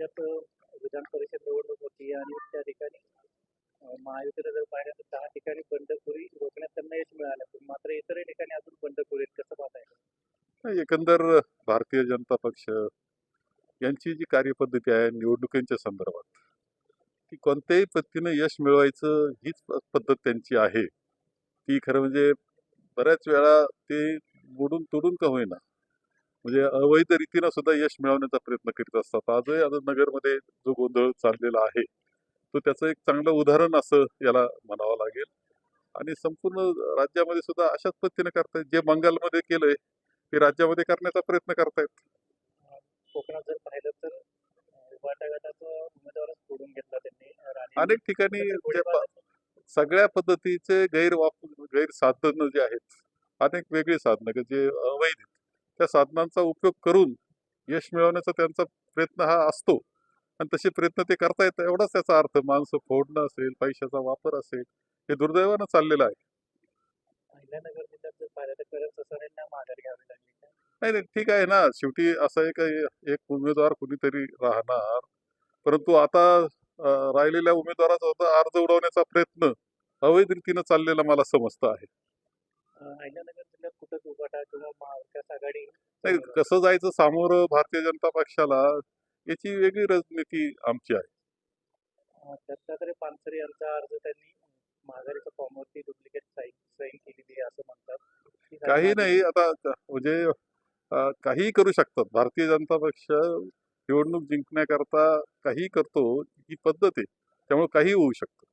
राज्यात विधान परिषद निवडणूक होती आणि त्या ठिकाणी महायुतीला जर पाहिलं तर 10 ठिकाणी बंडखोरी रोखण्यात त्यांना यश मिळालं. पण मात्र इतरही ठिकाणी अजून बंडखोरी आहेत. कसं पाहताय? एकंदर भारतीय जनता पक्ष यांची जी कार्यपद्धती आहे निवडणुकीच्या संदर्भात, ती कोणत्याही पद्धतीने यश मिळवायचं हीच पद्धत त्यांची आहे. ती खरं म्हणजे बऱ्याच वेळा ते मोडून तोडून का होईना, म्हणजे अवैध रीतीनं सुद्धा यश मिळवण्याचा प्रयत्न करीत असतात. आजही आता नगरमध्ये जो गोंधळ चाललेला आहे तो त्याचं एक चांगलं उदाहरण असं याला म्हणावं लागेल. आणि संपूर्ण राज्यामध्ये सुद्धा अशाच पद्धतीने करतायत. जे बंगालमध्ये केलंय ते राज्यामध्ये करण्याचा प्रयत्न करतायत. कोकणात जर पाहिलं तर उभाटा गटाचा उमेदवारच फोडून घेतला त्यांनी. अनेक ठिकाणी सगळ्या पद्धतीचे गैरसाधनं जे आहेत, अनेक वेगळी साधनं जे अवैध आहेत, त्या साधनांचा उपयोग करून यश मिळवण्याचा त्यांचा प्रयत्न हा असतो. आणि तसे प्रयत्न ते करतायत एवढाच त्याचा अर्थ. माणसं फोडणं असेल, पैशाचा वापर असेल, हे दुर्दैवानं चाललेलं आहे. अहिल्यानगर जिल्ह्यात जर पाहिलं तर करण ससारेंना माघार घ्यावी लागली. नाही नाही, ठीक आहे ना. शेवटी असं आहे का, एक उमेदवार कुणीतरी राहणार, परंतु आता राहिलेल्या उमेदवाराचा होता अर्ज उडवण्याचा प्रयत्न अवैध रीतीनं चाललेला मला समजतं आहे. अहिल्यानगर जिल्ह्यात कुठंच उभाटा किंवा महाविकास आघाडी नाही, कसं जायचं सामोरं भारतीय जनता पक्षाला याची वेगळी रणनीती आमची आहे. दत्तात्रय पानसरे यांचा अर्ज त्यांनी महागारीच्या फॉर्मवरती डुप्लिकेट सही केलेली आहे असं म्हणतात. काही नाही, आता म्हणजे काहीही करू शकतात. भारतीय जनता पक्ष निवडणूक जिंकण्याकरता काही करतो, ही पद्धत आहे. त्यामुळे काही होऊ शकतं.